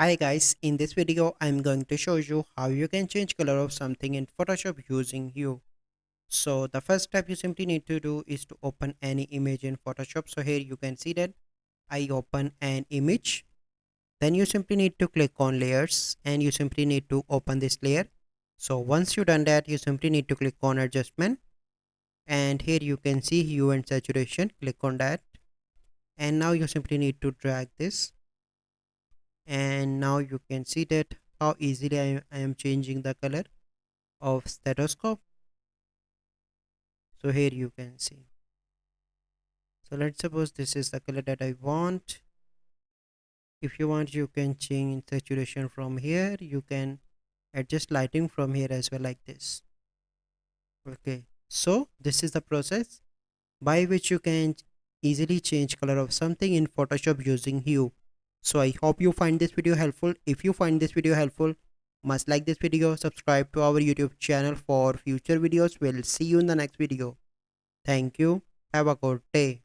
Hi guys, in this video I'm going to show you how you can change color of something in Photoshop using Hue. So the first step you simply need to do is to open any image in Photoshop. So here you can see that I open an image. Then you simply need to click on layers and you simply need to open this layer. So once you done that, you simply need to click on adjustment, and here you can see hue and saturation. Click on that, and now you simply need to drag this, and now you can see that how easily I am changing the color of stethoscope. So here you can see. So let's suppose this is the color that I want. If you want, you can change saturation from here. You can adjust lighting from here as well, like this. Okay, so this is the process by which you can easily change color of something in Photoshop using hue. So I hope you find this video helpful. If you find this video helpful, must like this video, subscribe to our YouTube channel for future videos. We'll see you in the next video. Thank you. Have a good day.